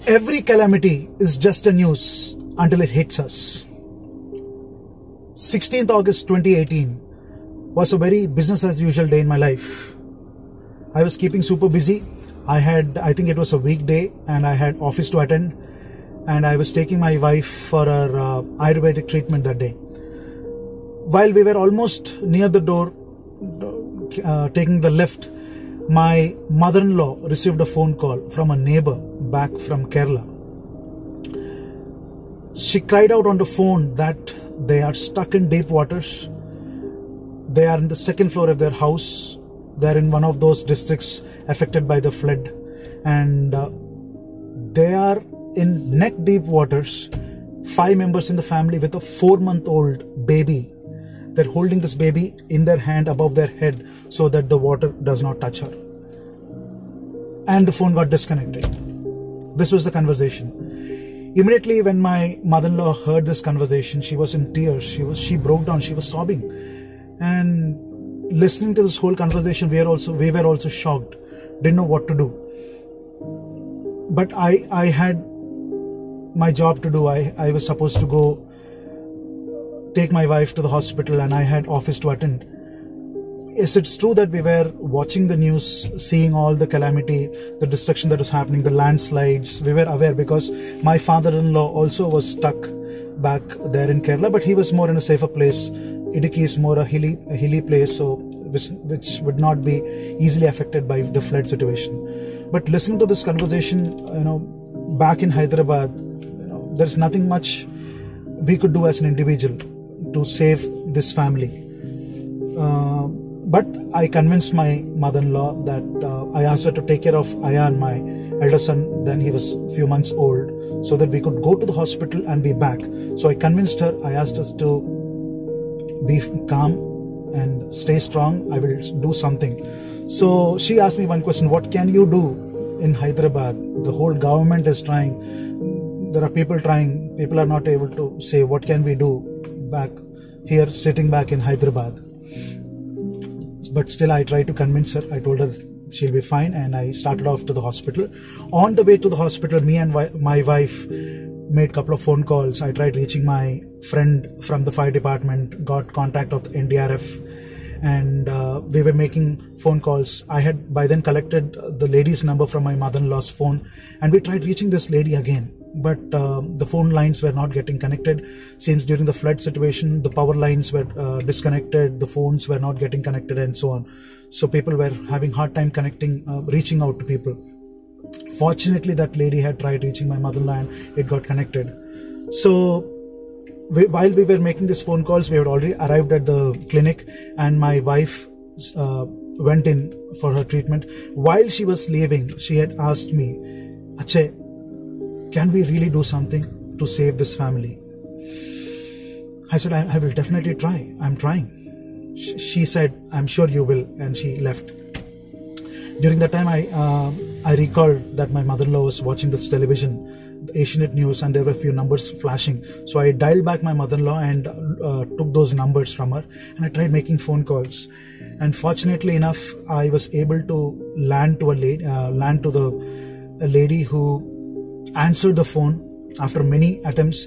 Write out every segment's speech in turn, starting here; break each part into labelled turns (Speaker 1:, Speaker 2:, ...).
Speaker 1: Every calamity is just a news until it hits us. 16th August 2018 was a very business as usual day in my life. I was keeping super busy. I think it was a weekday and I had office to attend, and I was taking my wife for her Ayurvedic treatment that day. While we were almost near the door, taking the lift, my mother-in-law received a phone call from a neighbor back from Kerala. She cried out on the phone that they are stuck in deep waters. They are in the second floor of their house. They are in one of those districts affected by the flood, and they are in neck deep waters. 5 members in the family with a 4-month-old baby. They're holding this baby in their hand above their head so that the water does not touch her. And the phone got disconnected. This was the conversation. Immediately when my mother-in-law heard this conversation, she was in tears. She broke down. She was sobbing. And listening to this whole conversation, we were also shocked. Didn't know what to do. But I had my job to do. I was supposed to go take my wife to the hospital, and I had office to attend. Yes, it's true that we were watching the news, seeing all the calamity, the destruction that was happening, the landslides. We were aware because my father-in-law also was stuck back there in Kerala, but he was more in a safer place. Idukki is more a hilly place, so which would not be easily affected by the flood situation. But listening to this conversation, back in Hyderabad, there's nothing much we could do as an individual to save this family. But I convinced my mother-in-law that I asked her to take care of Ayan, my elder son. Then he was a few months old, so that we could go to the hospital and be back. So I convinced her. I asked her to be calm and stay strong. I will do something. So she asked me one question: what can you do in Hyderabad? The whole government is trying. There are people trying. People are not able to say what can we do back here, sitting back in Hyderabad. But still I tried to convince her. I told her she'll be fine, and I started off to the hospital. On the way to the hospital, me and my wife made a couple of phone calls. I tried reaching my friend from the fire department, got contact of the NDRF, and we were making phone calls. I had by then collected the lady's number from my mother-in-law's phone, and we tried reaching this lady again. But the phone lines were not getting connected. Seems during the flood situation, the power lines were disconnected, the phones were not getting connected, and so on. So people were having hard time reaching out to people. Fortunately, that lady had tried reaching my mother-in-law, and it got connected. So while we were making these phone calls, we had already arrived at the clinic, and my wife went in for her treatment. While she was leaving, she had asked me, "Ache, can we really do something to save this family?" I said, I will definitely try. I'm trying. She said, "I'm sure you will," and she left. During that time, I recalled that my mother-in-law was watching this television, the Asianet News, and there were a few numbers flashing. So I dialed back my mother-in-law and took those numbers from her, and I tried making phone calls. And fortunately enough, I was able to land to a lady who answered the phone after many attempts.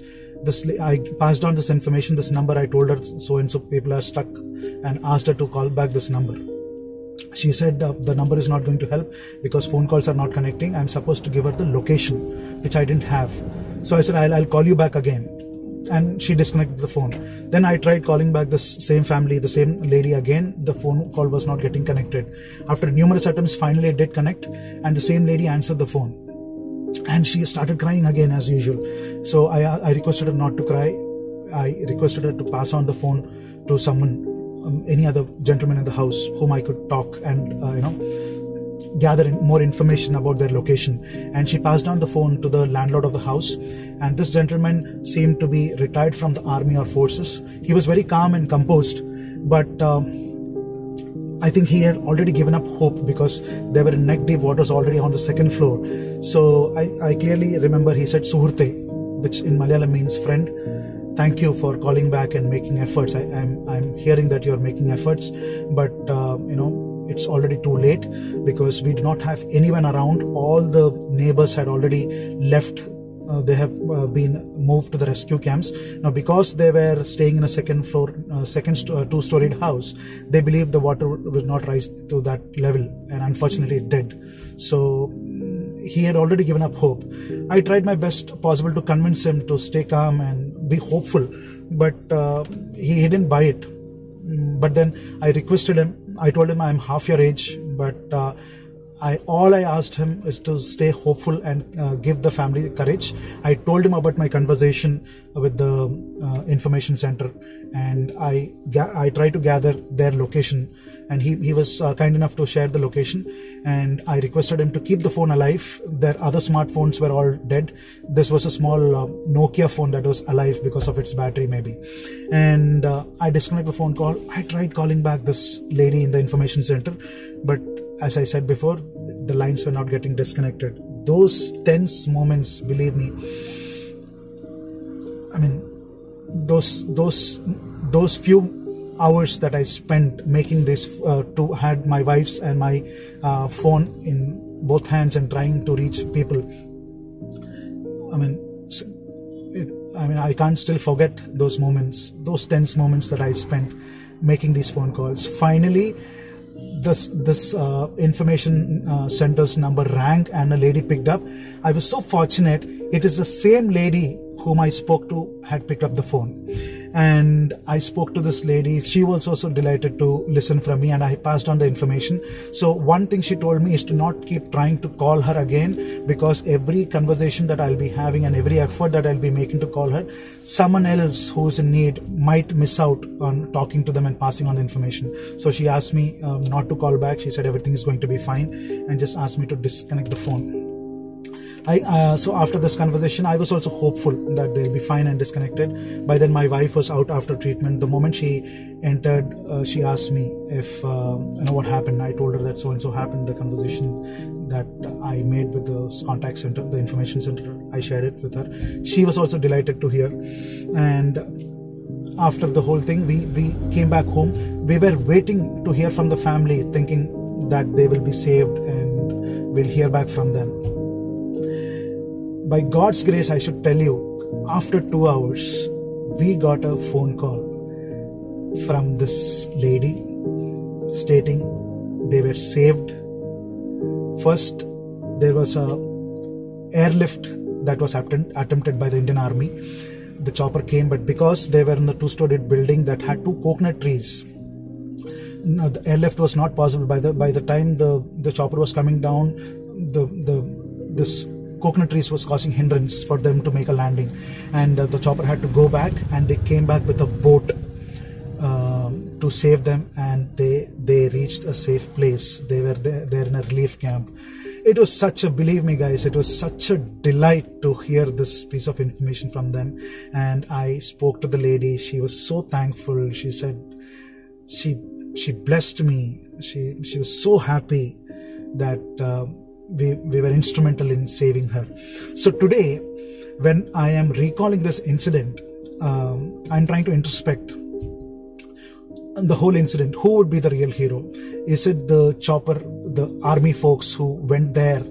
Speaker 1: I passed on this information, this number. I told her so and so people are stuck, and asked her to call back this number. She said the number is not going to help because phone calls are not connecting. I'm supposed to give her the location, which I didn't have. So I said, I'll call you back again. And she disconnected the phone. Then I tried calling back the same family, the same lady again. The phone call was not getting connected. After numerous attempts, finally it did connect, and the same lady answered the phone. And she started crying again as usual. So I requested her not to cry. I requested her to pass on the phone to someone, any other gentleman in the house whom I could talk and gather more information about their location. And she passed on the phone to the landlord of the house. And this gentleman seemed to be retired from the army or forces. He was very calm and composed, but I think he had already given up hope because they were in neck deep waters already on the second floor. So I clearly remember he said "Suhurte," which in Malayalam means friend. Thank you for calling back and making efforts. I'm hearing that you're making efforts, but it's already too late because we do not have anyone around. All the neighbors had already left. They have been moved to the rescue camps. Now, because they were staying in a second floor, two-storied house, they believed the water would not rise to that level, and unfortunately it did. So he had already given up hope. I tried my best possible to convince him to stay calm and be hopeful, but he didn't buy it. But then I requested him. I told him I'm half your age, but all I asked him is to stay hopeful and give the family courage. I told him about my conversation with the information center, and I tried to gather their location, and he was kind enough to share the location, and I requested him to keep the phone alive. Their other smartphones were all dead. This was a small Nokia phone that was alive because of its battery maybe. And I disconnected the phone call. I tried calling back this lady in the information center, but as I said before, the lines were not getting disconnected. Those tense moments, believe me, I mean, those few hours that I spent making this, to had my wife's and my phone in both hands and trying to reach people. I can't still forget those moments, those tense moments that I spent making these phone calls. Finally, this information center's number rang and a lady picked up. I was so fortunate. It is the same lady whom I spoke to had picked up the phone, and I spoke to this lady. She was also delighted to listen from me, and I passed on the information. So one thing she told me is to not keep trying to call her again, because every conversation that I'll be having and every effort that I'll be making to call her, someone else who is in need might miss out on talking to them and passing on the information. So she asked me not to call back. She said everything is going to be fine, and just asked me to disconnect the phone. So after this conversation, I was also hopeful that they'll be fine and disconnected. By then, my wife was out after treatment. The moment she entered, she asked me if, what happened. I told her that so-and-so happened. The conversation that I made with the contact center, the information center, I shared it with her. She was also delighted to hear. And after the whole thing, we came back home. We were waiting to hear from the family, thinking that they will be saved and we'll hear back from them. By God's grace, I should tell you, after 2 hours, we got a phone call from this lady stating they were saved. First, there was a airlift that was attempted by the Indian Army. The chopper came, but because they were in the two-storied building that had 2 coconut trees, the airlift was not possible. By the time the chopper was coming down, this coconut trees was causing hindrance for them to make a landing, and the chopper had to go back, and they came back with a boat to save them, and they reached a safe place. They were there in a relief camp. It was such a, believe me guys, it was such a delight to hear this piece of information from them. And I spoke to the lady. She was so thankful. She said she blessed me. She was so happy that we were instrumental in saving her. So today, when I am recalling this incident, I'm trying to introspect the whole incident. Who would be the real hero? Is it the chopper, the army folks who went there,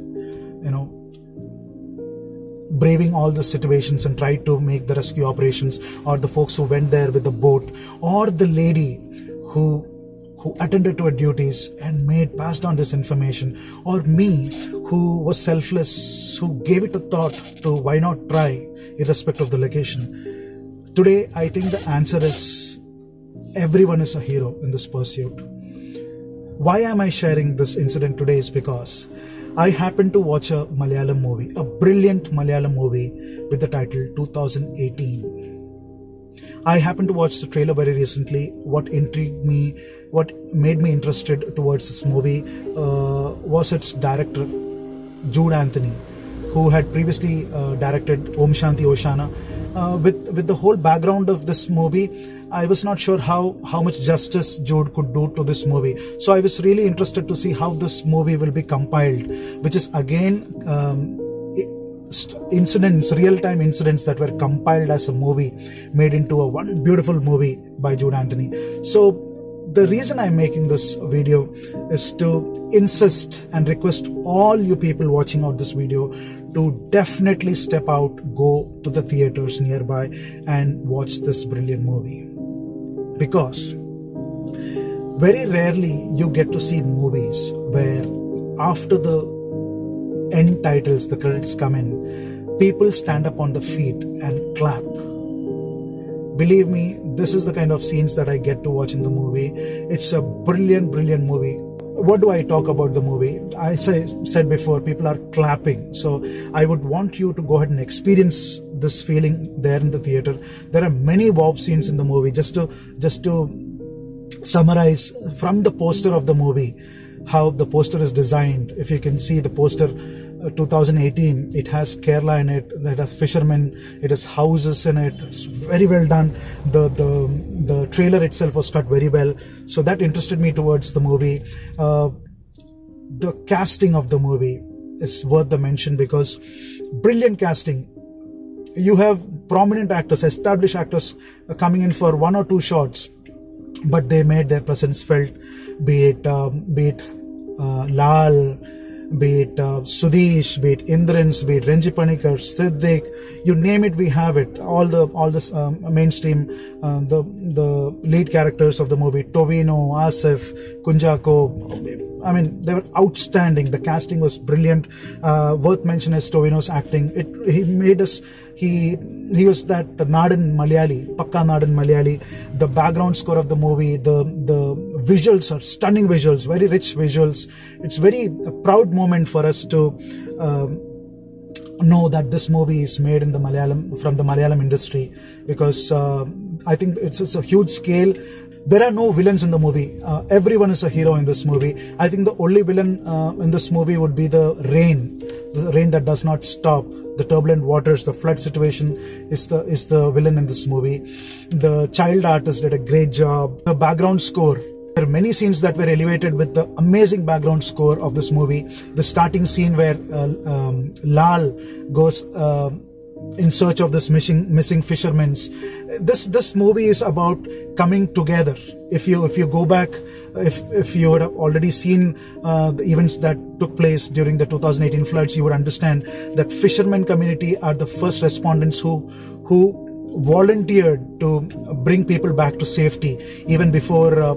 Speaker 1: braving all the situations and tried to make the rescue operations, or the folks who went there with the boat, or the lady who attended to her duties and passed on this information, or me who was selfless, who gave it a thought to why not try, irrespective of the location? Today, I think the answer is everyone is a hero in this pursuit. Why am I sharing this incident today is because I happened to watch a Malayalam movie, a brilliant Malayalam movie with the title 2018. I happened to watch the trailer very recently. What intrigued me, what made me interested towards this movie was its director, Jude Anthony, who had previously directed Om Shanti Oshana. With the whole background of this movie, I was not sure how much justice Jude could do to this movie. So I was really interested to see how this movie will be compiled, which is again real-time incidents that were compiled as a movie, made into one beautiful movie by Jude Anthony. So The reason I'm making this video is to insist and request all you people watching out this video to definitely step out, go to the theaters nearby and watch this brilliant movie. Because very rarely you get to see movies where after the end titles, the credits come in, people stand up on the feet and clap. Believe me, this is the kind of scenes that I get to watch in the movie. It's a brilliant, brilliant movie. What do I talk about the movie? I said before, people are clapping. So I would want you to go ahead and experience this feeling there in the theater. There are many wow scenes in the movie. Just to summarize from the poster of the movie, how the poster is designed. If you can see the poster, 2018, it has Kerala in it, it has fishermen, it has houses in it. It's very well done. The trailer itself was cut very well, so that interested me towards the movie. The casting of the movie is worth the mention because brilliant casting. You have prominent actors, established actors coming in for one or two shots, but they made their presence felt, be it Lal, be it Sudesh, be it Indrans, be it Renji Panikar, Siddiq, you name it, we have it. All the mainstream, the lead characters of the movie, Tovino, Asif, Kunchako. I mean, they were outstanding. The casting was brilliant. Worth mention is Tovino's acting. He made us. He was that Nadan Malayali, Pakka Nadan Malayali. The background score of the movie, the visuals are stunning visuals, very rich visuals. It's a proud moment for us to know that this movie is made in the from the Malayalam industry, because I think it's a huge scale. There are no villains in the movie. Everyone is a hero in this movie. I think the only villain in this movie would be the rain that does not stop. The turbulent waters, the flood situation is the villain in this movie. The child artist did a great job. The background score. There are many scenes that were elevated with the amazing background score of this movie. The starting scene where Lal goes in search of this missing fishermen. This movie is about coming together. If you go back, if you would have already seen the events that took place during the 2018 floods, you would understand that fishermen community are the first respondents who volunteered to bring people back to safety even before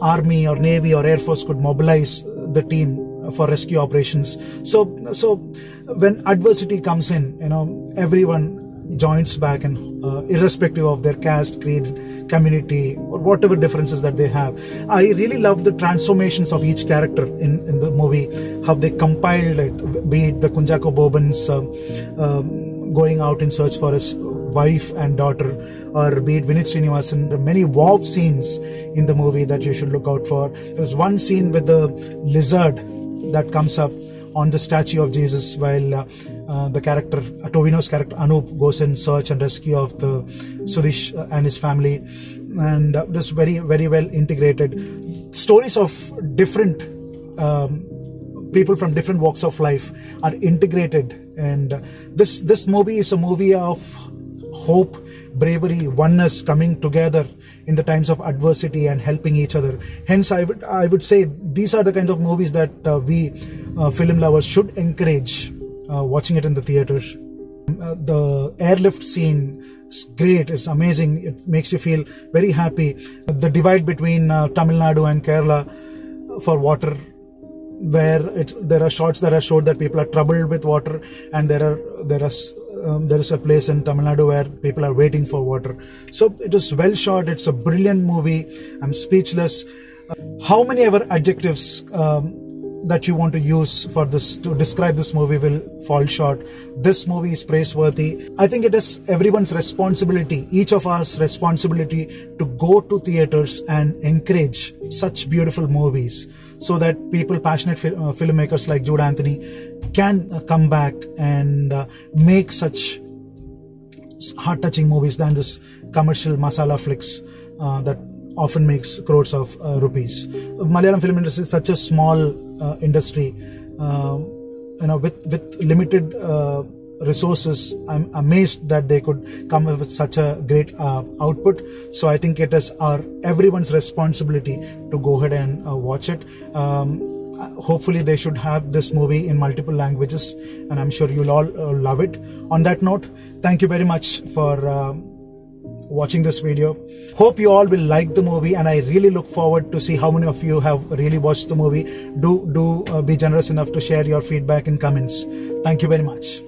Speaker 1: army or navy or air force could mobilize the team for rescue operations. So when adversity comes in, everyone joins back, and irrespective of their caste, creed, community, or whatever differences that they have. I really love the transformations of each character in the movie, how they compiled it, be it the Kunchako Boban's going out in search for his wife and daughter, or be it Vineeth Sreenivasan. There are many wow scenes in the movie that you should look out for. There's one scene with the lizard that comes up on the statue of Jesus while the character, Tovino's character Anup, goes in search and rescue of the Sudesh and his family, and this very, very well integrated. Stories of different people from different walks of life are integrated, and this movie is a movie of hope, bravery, oneness, coming together in the times of adversity and helping each other. Hence, I would say these are the kind of movies that we film lovers should encourage watching it in the theaters. The airlift scene is great. It's amazing. It makes you feel very happy. The divide between Tamil Nadu and Kerala for water, where there are shots that are showed that people are troubled with water, and there is a place in Tamil Nadu where people are waiting for water. So it is well shot. It's a brilliant movie. I'm speechless. How many ever adjectives that you want to use for this to describe this movie will fall short. This movie is praiseworthy. I think it is everyone's responsibility, each of us responsibility, to go to theaters and encourage such beautiful movies, so that people, passionate filmmakers like Jude, Anthony, can come back and make such heart-touching movies than this commercial masala flicks that often makes crores of rupees. Malayalam film industry is such a small industry, with limited resources. I'm amazed that they could come up with such a great output. So I think it is everyone's responsibility to go ahead and watch it. Hopefully they should have this movie in multiple languages, and I'm sure you'll all love it. On that note, thank you very much for watching this video. Hope you all will like the movie, and I really look forward to see how many of you have really watched the movie. Do be generous enough to share your feedback in comments. Thank you very much.